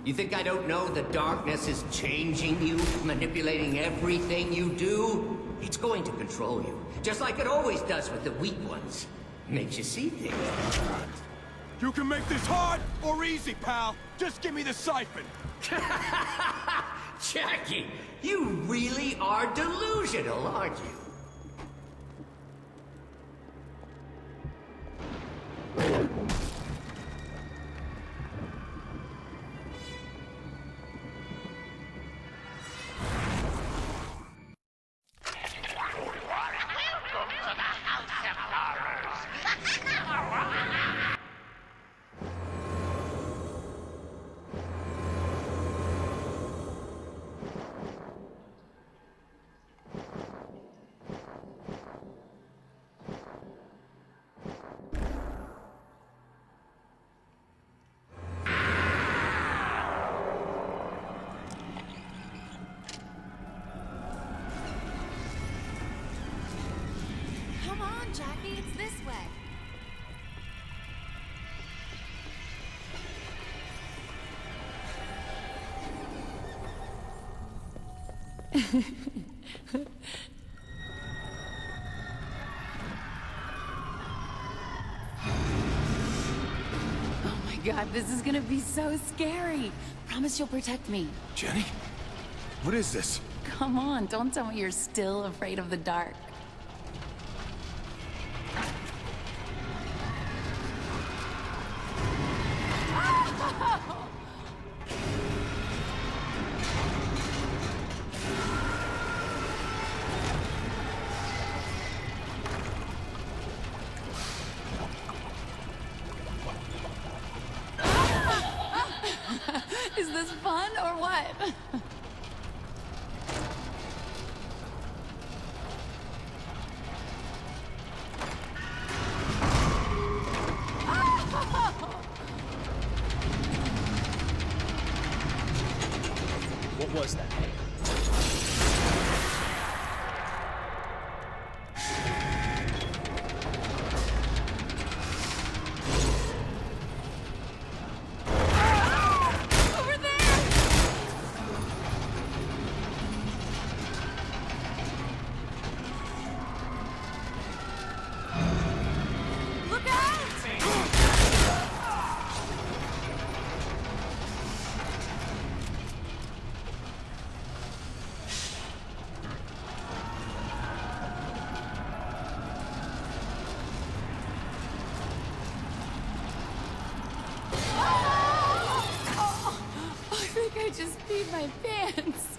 You think I don't know the darkness is changing you, manipulating everything you do? It's going to control you, just like it always does with the weak ones. Makes you see things. You can make this hard or easy, pal. Just give me the siphon. Jackie, you really are delusional, aren't you? Come on, Jackie, it's this way. Oh my god, this is gonna be so scary. Promise you'll protect me. Jenny? What is this? Come on, don't tell me you're still afraid of the dark. Is this fun or what? What was that? Over there! Look out! I think I just peed my pants.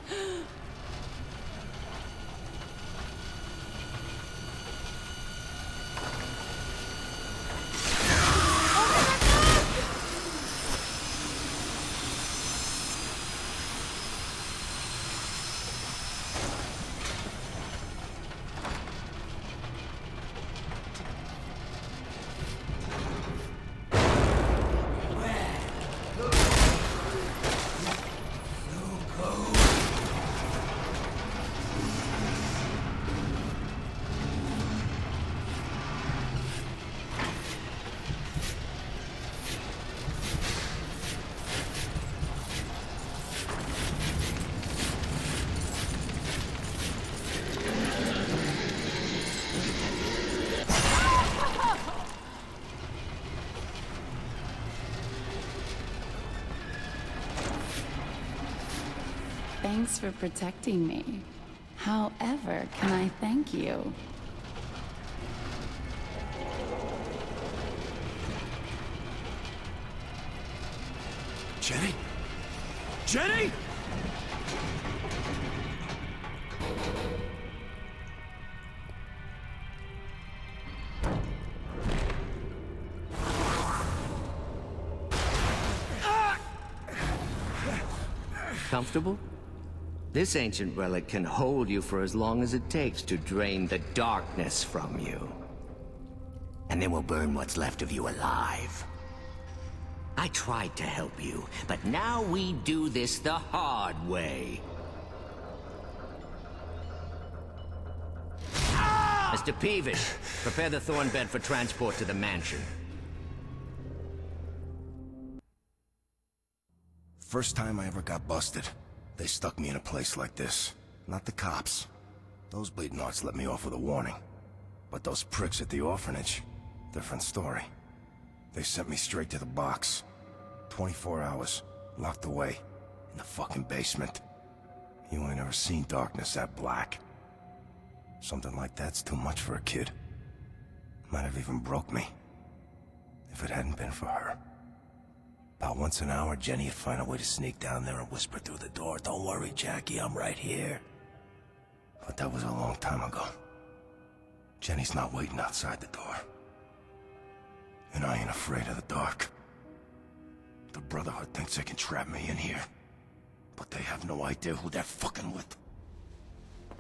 Thanks for protecting me. However, can I thank you? Jenny? Jenny? Comfortable? This ancient relic can hold you for as long as it takes to drain the darkness from you. And then we'll burn what's left of you alive. I tried to help you, but now we do this the hard way. Mr. Peevish, prepare the thorn bed for transport to the mansion. First time I ever got busted, they stuck me in a place like this. Not the cops. Those bleeding hearts let me off with a warning. But those pricks at the orphanage, different story. They sent me straight to the box. 24 hours, locked away, in the fucking basement. You ain't ever seen darkness that black. Something like that's too much for a kid. Might have even broke me. If it hadn't been for her. About once an hour, Jenny would find a way to sneak down there and whisper through the door, "Don't worry, Jackie, I'm right here." But that was a long time ago. Jenny's not waiting outside the door. And I ain't afraid of the dark. The Brotherhood thinks they can trap me in here. But they have no idea who they're fucking with.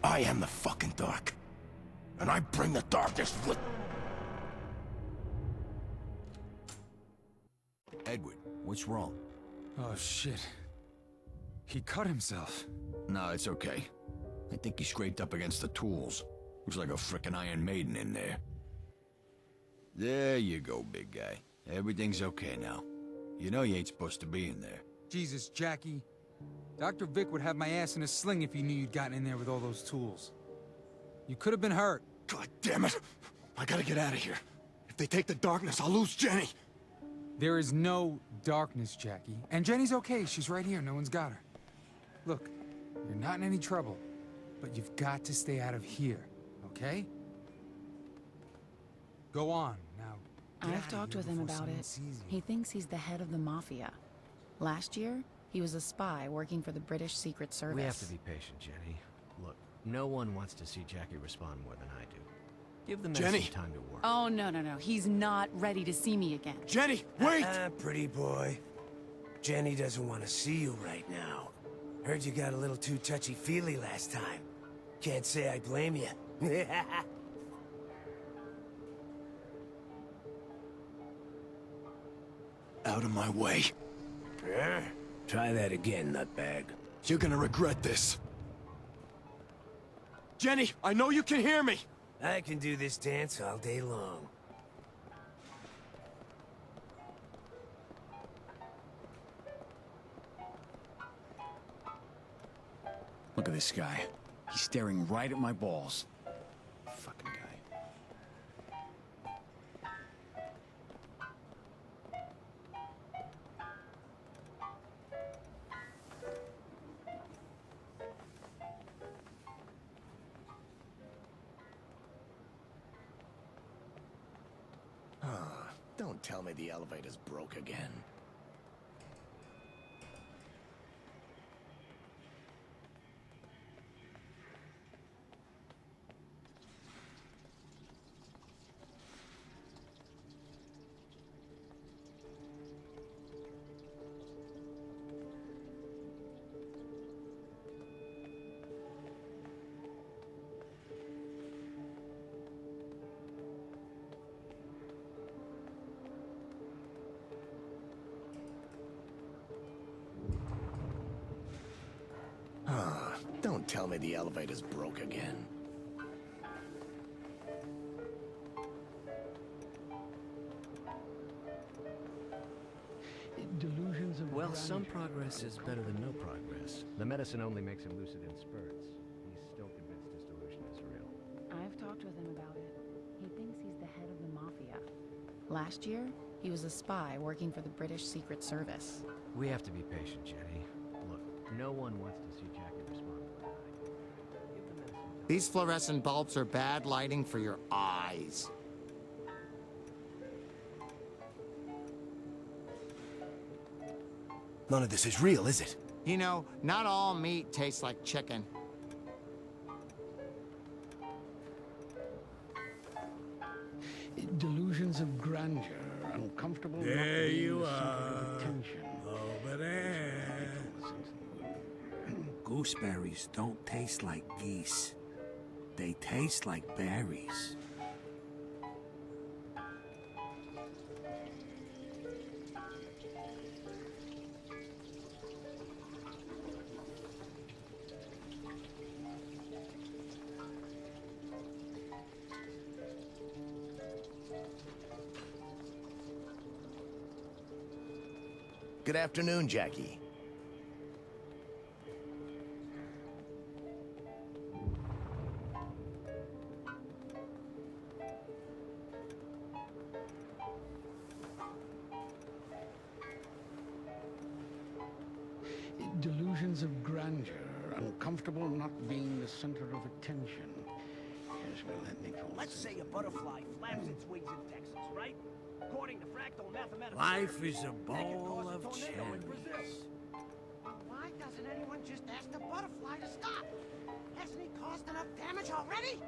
I am the fucking dark. And I bring the darkness with... Edward, what's wrong? Oh, shit. He cut himself. No, it's okay. I think he scraped up against the tools. Looks like a frickin' Iron Maiden in there. There you go, big guy. Everything's okay now. You know you ain't supposed to be in there. Jesus, Jackie. Dr. Vic would have my ass in a sling if he knew you'd gotten in there with all those tools. You could have been hurt. God damn it! I gotta get out of here. If they take the darkness, I'll lose Jenny. There is no darkness, Jackie. And Jenny's okay. She's right here. No one's got her. Look, you're not in any trouble, but you've got to stay out of here, okay? Go on, now. I've talked with him about it. He thinks he's the head of the Mafia. Last year, he was a spy working for the British Secret Service. We have to be patient, Jenny. Look, no one wants to see Jackie respond more than I do. Give the man Jenny! some time to work. Oh, no. He's not ready to see me again. Jenny, wait! Pretty boy. Jenny doesn't want to see you right now. Heard you got a little too touchy-feely last time. Can't say I blame you. Out of my way. Try that again, nutbag. You're gonna regret this. Jenny, I know you can hear me! I can do this dance all day long. Look at this guy. He's staring right at my balls. Fucking guy. Don't tell me the elevator's broke again. Don't tell me the elevator's broke again. Well, some progress is better than no progress. The medicine only makes him lucid in spurts. He's still convinced his delusion is real. I've talked with him about it. He thinks he's the head of the Mafia. Last year, he was a spy working for the British Secret Service. We have to be patient, Jenny. Look, no one wants to see Jackie respond more than I do. Give the medicine time. These fluorescent bulbs are bad lighting for your eyes. None of this is real, is it? You know, not all meat tastes like chicken. Delusions of grandeur, uncomfortable. There you are. Tension. Over there. Gooseberries don't taste like geese. They taste like berries. Good afternoon, Jackie. Delusions of grandeur, uncomfortable not being the center of attention. Yes, well, that makes all Let's sense. say a butterfly flaps its wings in Texas, right? According to fractal mathematics, Life is a that could ball cause a of tornado in cherries. Brazil. Why doesn't anyone just ask the butterfly to stop? Hasn't he caused enough damage already?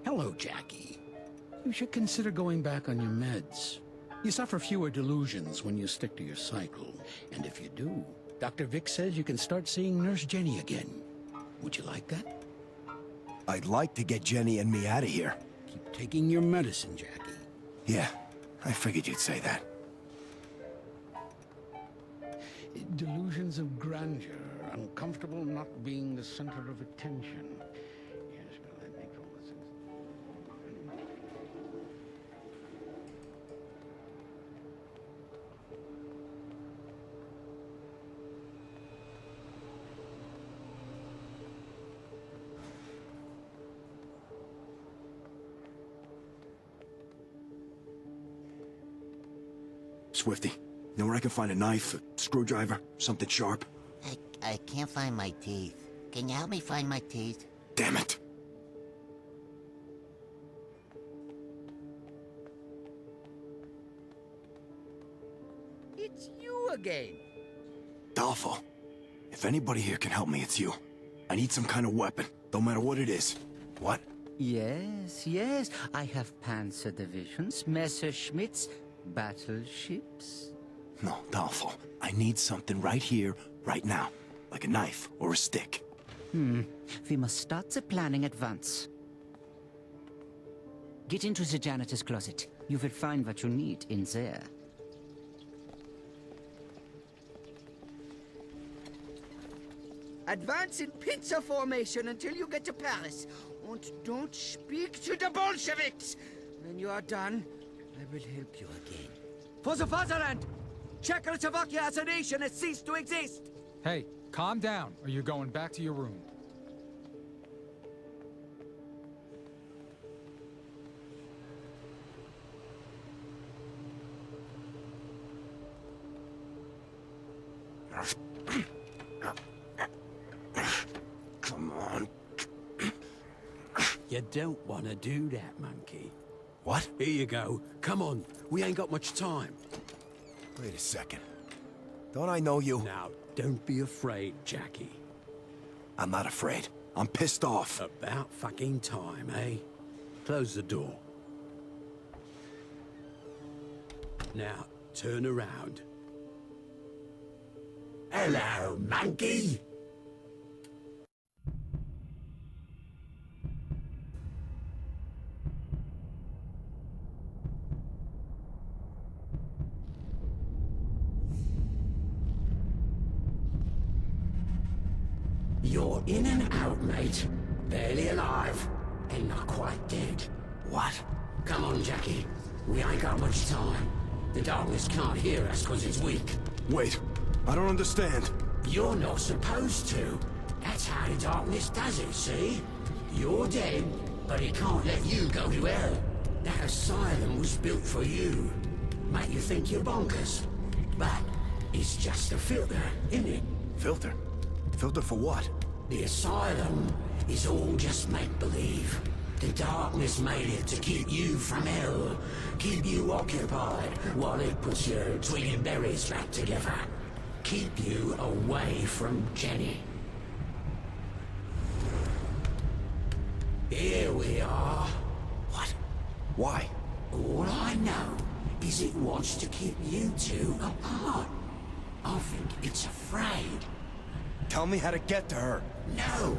Hello, Jackie. You should consider going back on your meds. You suffer fewer delusions when you stick to your cycle. And if you do, Dr. Vic says you can start seeing Nurse Jenny again. Would you like that? I'd like to get Jenny and me out of here. Keep taking your medicine, Jackie. Yeah, I figured you'd say that. Delusions of grandeur, uncomfortable not being the center of attention. Yes, well, that makes all the sense. Swifty, you know where I can find a knife, a screwdriver, something sharp? I can't find my teeth. Can you help me find my teeth? Damn it! It's you again. Dolfo, if anybody here can help me, it's you. I need some kind of weapon, no matter what it is. What? Yes, yes. I have Panzer divisions, Messerschmitts, battleships. No, Dolfo, I need something right here, right now. Like a knife or a stick. We must start the planning at once. Get into the janitor's closet. You will find what you need in there. Advance in pincer formation until you get to Paris. And don't speak to the Bolsheviks! When you are done, I will help you again. For the fatherland! Czechoslovakia as a nation has ceased to exist! Hey, calm down, or you're going back to your room. Come on. You don't want to do that, monkey. What? Here you go. Come on, we ain't got much time. Wait a second. Don't I know you? Now, don't be afraid, Jackie. I'm not afraid. I'm pissed off. About fucking time, eh? Close the door. Now, turn around. Hello, monkey! You're in and out, mate. Barely alive. And not quite dead. What? Come on, Jackie. We ain't got much time. The darkness can't hear us because it's weak. Wait, I don't understand. You're not supposed to. That's how the darkness does it, see? You're dead, but it can't let you go to hell. That asylum was built for you. Make you think you're bonkers. But it's just a filter, isn't it? Filter? Filter for what? The asylum is all just make-believe. The darkness made it to keep you from hell. Keep you occupied while it puts your twig and berries back together. Keep you away from Jenny. Here we are. What? Why? All I know is it wants to keep you two apart. I think it's afraid. Tell me how to get to her. No!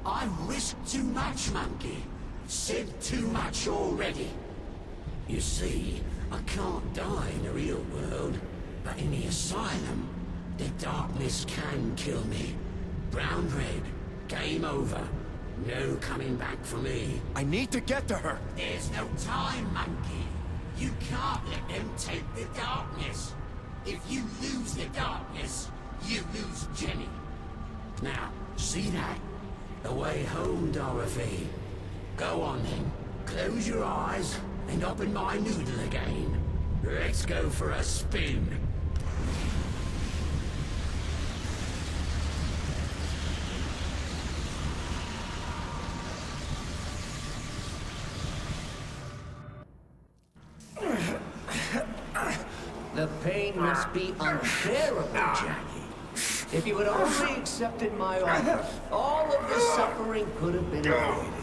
I've risked too much, monkey. Said too much already. You see, I can't die in the real world, but in the asylum, The darkness can kill me. Brown red. Game over. No coming back for me. I need to get to her. There's no time, monkey. You can't let them take the darkness. If you lose the darkness, you lose Jenny. Now, see that? The way home, Dorothy. Go on then. Close your eyes and open my noodle again. Let's go for a spin. The pain must be unbearable, Jackie. If you had only accepted my offer, all of this suffering could have been avoided.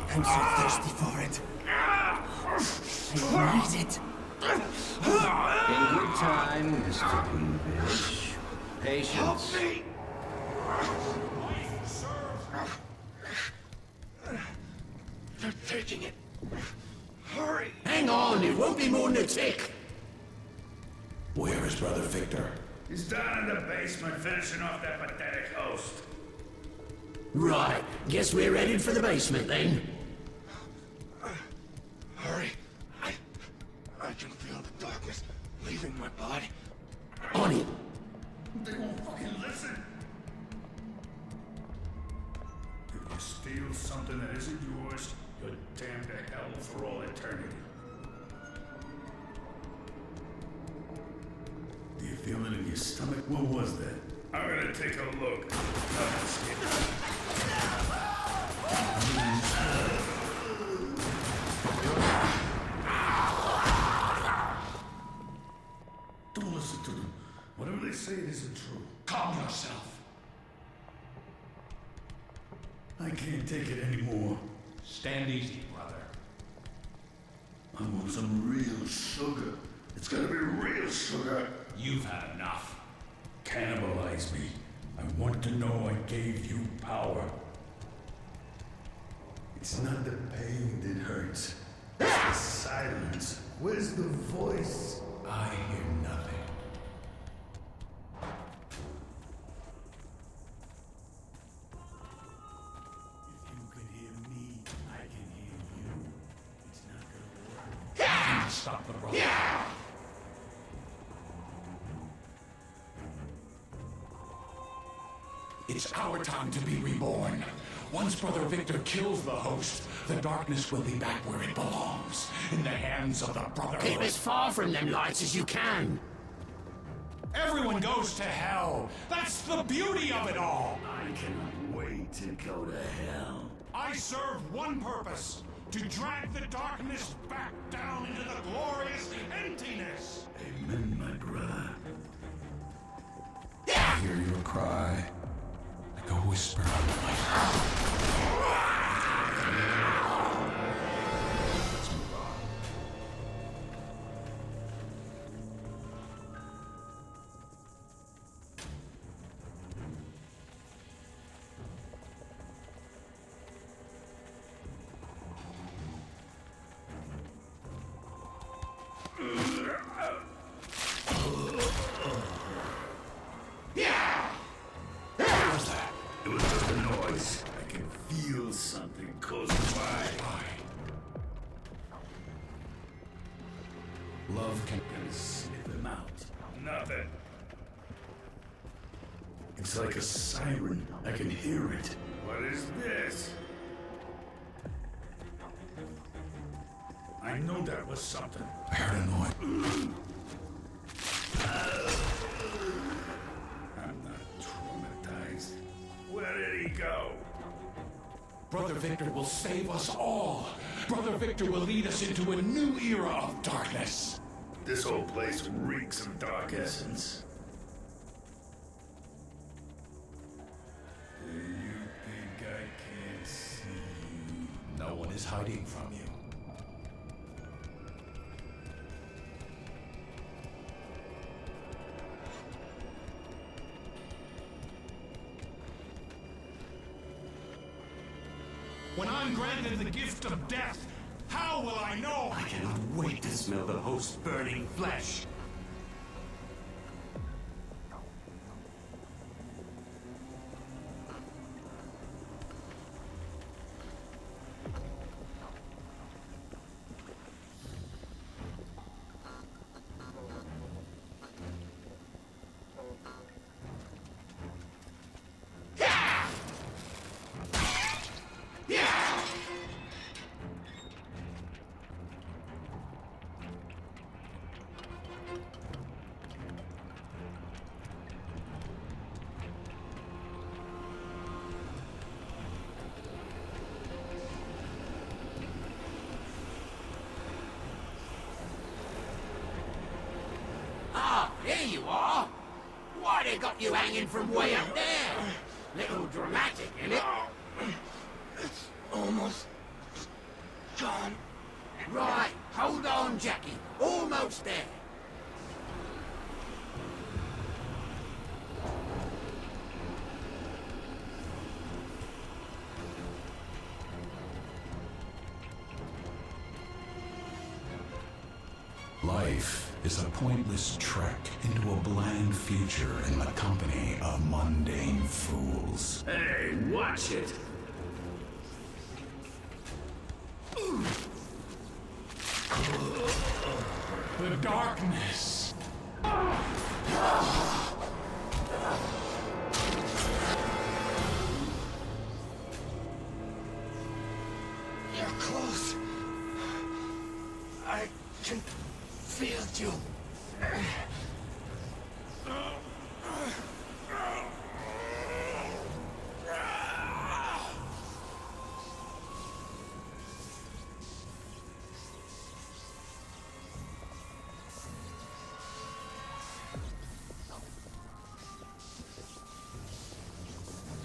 I'm so thirsty for it. I need it. In good time, Mr. Peevish. Patience. They're taking it. Hurry! Hang on, it won't be more than a tick. Where is Brother Victor? He's down in the basement finishing off that pathetic host. Right, guess we're headed for the basement then. Hurry. I can feel the darkness leaving my body. On it. They won't fucking listen. If you steal something that isn't yours, you're damned to hell for all eternity. Do you feel it in your stomach? What was that? I'm gonna take a look. Don't listen to them. Whatever they say isn't true. Calm yourself. I can't take it anymore. Stand easy, brother. I want some real sugar. It's gotta be real sugar. You've had enough. Cannibalize me. I want to know I gave you power. It's not the pain that hurts. It's the silence. Where's the voice? I hear nothing. If you can hear me, I can hear you. It's not gonna work. Stop the brother. It's our time to be reborn. Once Brother Victor kills the host, the darkness will be back where it belongs, in the hands of the Brotherhood. Keep as far from them lights as you can. Everyone goes to hell. That's the beauty of it all. I cannot wait to go to hell. I serve one purpose, to drag the darkness back down into the glorious emptiness. Amen, my brother. I hear your cry. Like a whisper of the night. Let's move on. Something close by. Love can sniff them out. Nothing. It's like a siren. I can hear it. What is this? I know that was something. I heard a noise. I'm not traumatized. Where did he go? Brother Victor will save us all. Brother Victor will lead us into a new era of darkness. This whole place reeks of dark essence. You think I can't see you? No one is hiding from you. When I'm granted the gift of death, how will I know? I cannot wait to smell the host's burning flesh. you hanging from way up there. Little dramatic, innit? It's almost gone. Right, hold on, Jackie. Almost there. Life is a pointless trek into a bland future in the company of mundane fools. Hey, watch it. The darkness. You're close. I can feel you.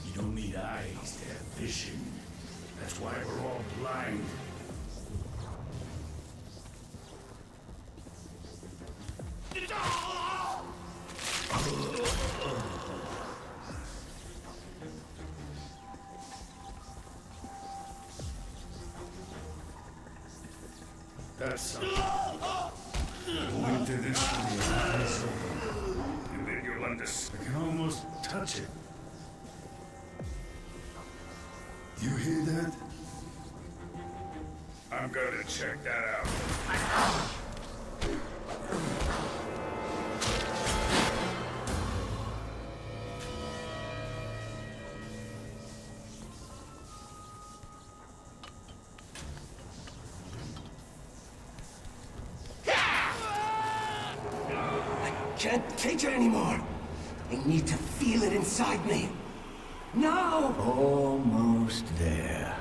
You don't need eyes to have vision. That's why we're all blind. That's something. Go into this with your eyes open, and then you'll understand. I can almost touch it. You hear that? I'm gonna check that out. Can't take it anymore. I need to feel it inside me. No! Almost there.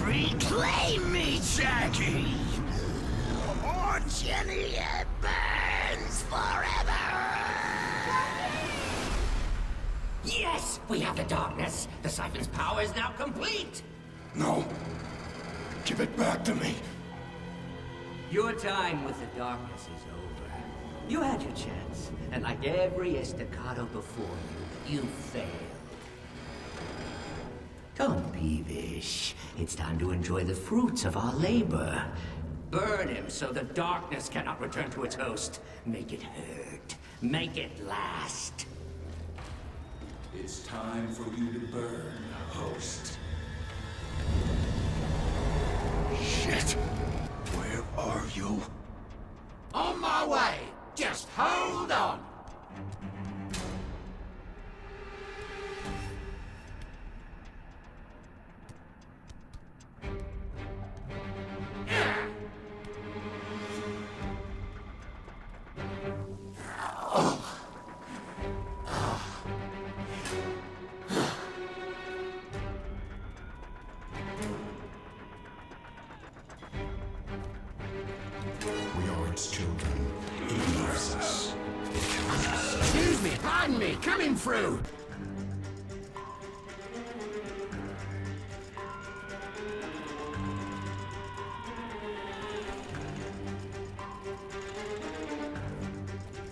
Reclaim me, Jackie! Or Jenny, it burns forever! Yes! We have the darkness! The siphon's power is now complete! No. Give it back to me. Your time with the darkness is over. You had your chance, and like every estacado before you, you failed. Don't be peevish. It's time to enjoy the fruits of our labor. Burn him so the darkness cannot return to its host. Make it hurt. Make it last. It's time for you to burn, host. Shit. Where are you? On my way! Just hold on! We are its children. It loves us. Excuse me, pardon me, coming through!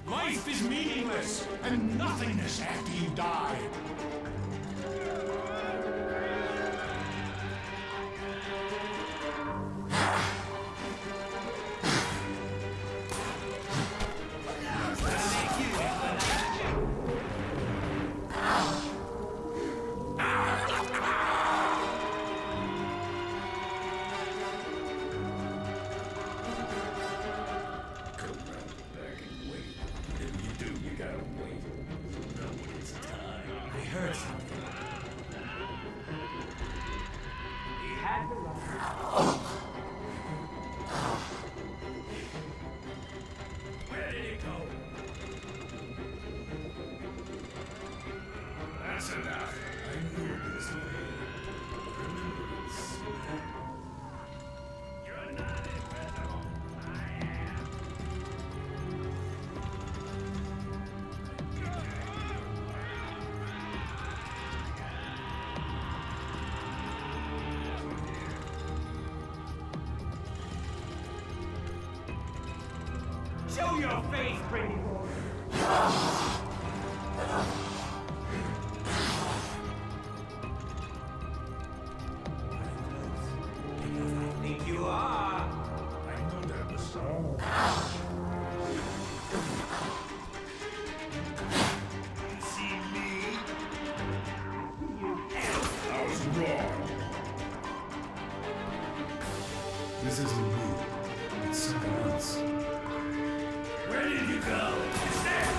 Life is meaningless and nothingness after you die. Where did it go? That's enough. I knew it was way. Remembrance. You're not Show your face, pretty boy. I think you are. I know that was so. See me? I was wrong. This isn't me. It's someone else. Where did you go? It's there.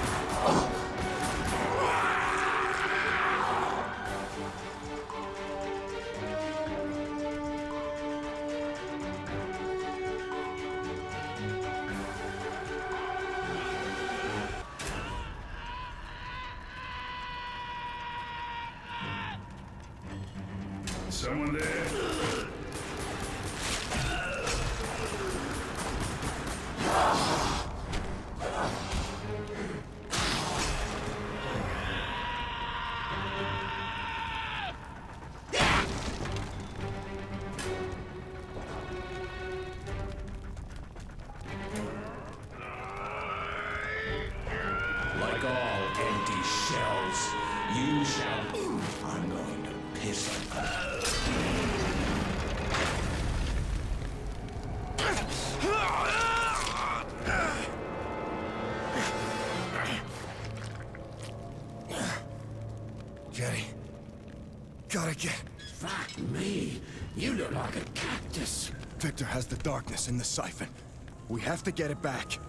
Someone there? Like all empty shells, you shall... I'm going to piss Jenny. Gotta get... Fuck me. You look like a cactus. Victor has the darkness in the siphon. We have to get it back.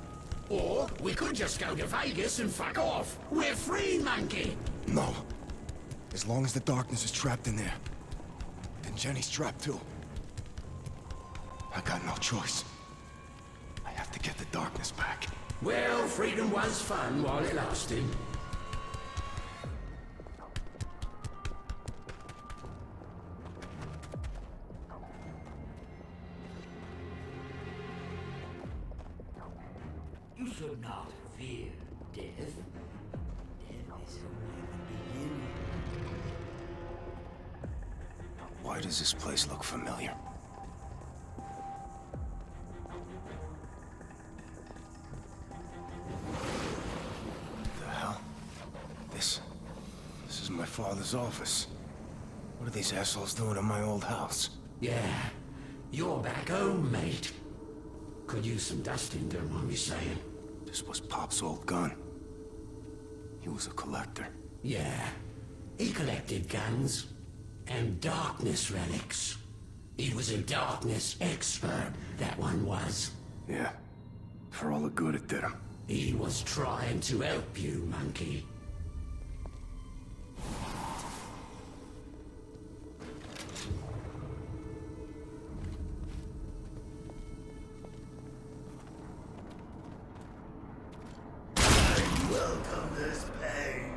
Or we could just go to Vegas and fuck off. We're free, monkey. No. As long as the darkness is trapped in there, then Jenny's trapped too. I got no choice. I have to get the darkness back. Well, freedom was fun while it lasted. You should not fear death. Death is only the beginning. Why does this place look familiar? What the hell? This is my father's office. What are these assholes doing in my old house? Yeah, you're back home, mate. Could use some dusting, don't mind me saying. This was Pop's old gun. He was a collector. Yeah, he collected guns and darkness relics. He was a darkness expert, that one was. Yeah, for all the good it did him. He was trying to help you, monkey. Welcome this pain.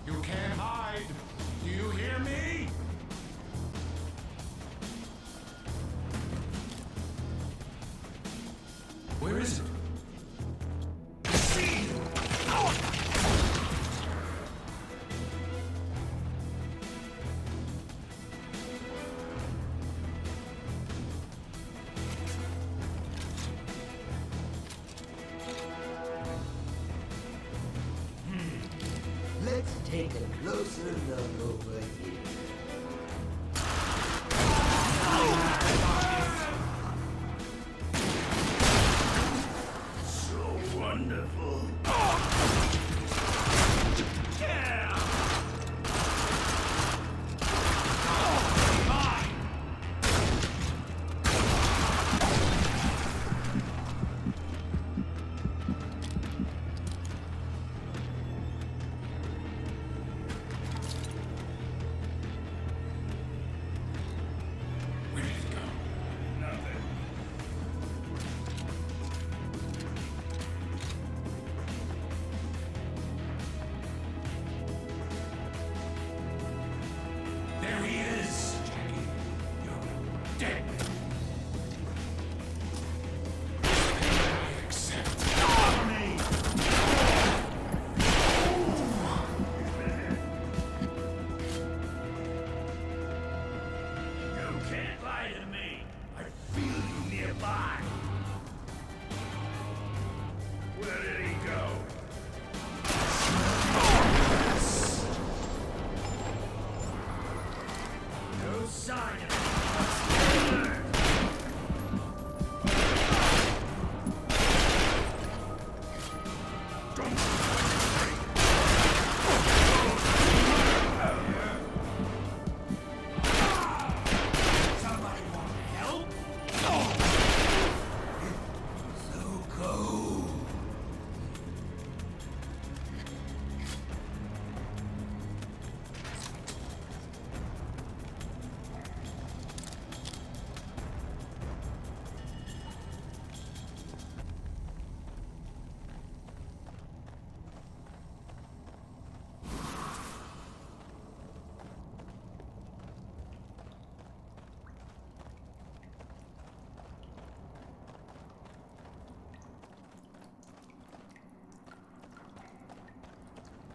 You can't hide. Do you hear me? Where is it? Let's take a closer look over here. So wonderful.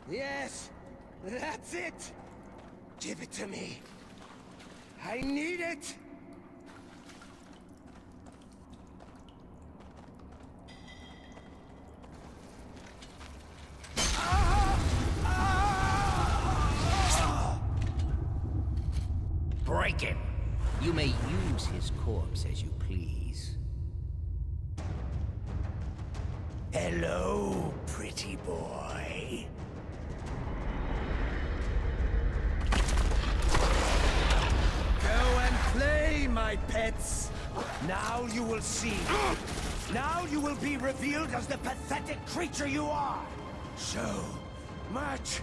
Yes, that's it! Give it to me. I need it! Break him. You may use his corpse as you please. Hello, pretty boy. Go and play, my pets. Now you will see. Now you will be revealed as the pathetic creature you are. So much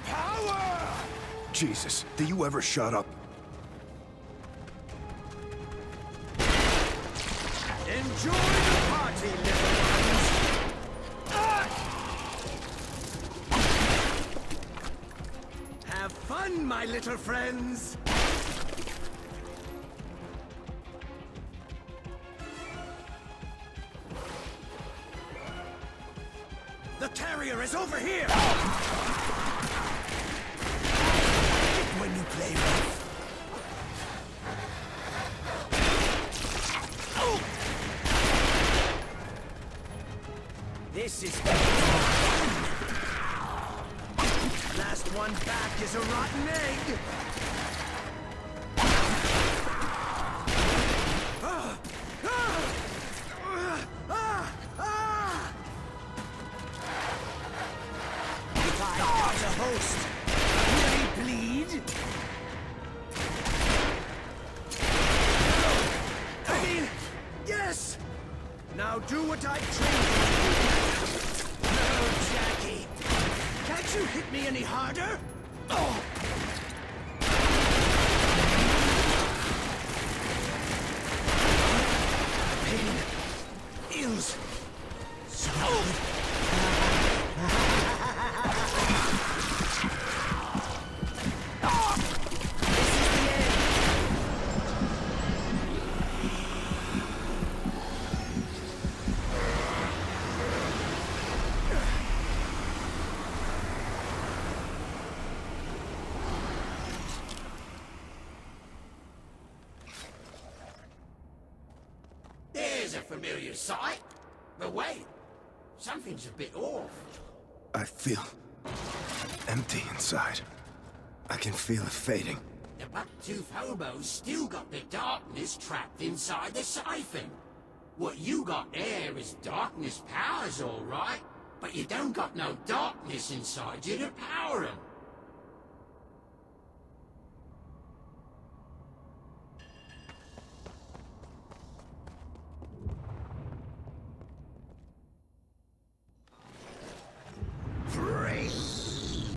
power! Jesus, do you ever shut up? Enjoy the party, little ones! Have fun, my little friends! The carrier is over here! When you play rough. This is last one back is a rotten egg. If I got a host, will he bleed? I mean, yes! Now do what I trained you. No, Jackie. Can't you hit me any harder? Oh! Pain feels so good. There's a familiar sight. But wait, something's a bit off. I feel empty inside. I can feel it fading. The buck-tooth hobo's still got the darkness trapped inside the siphon. What you got there is darkness powers, all right, but you don't got no darkness inside you to power 'em.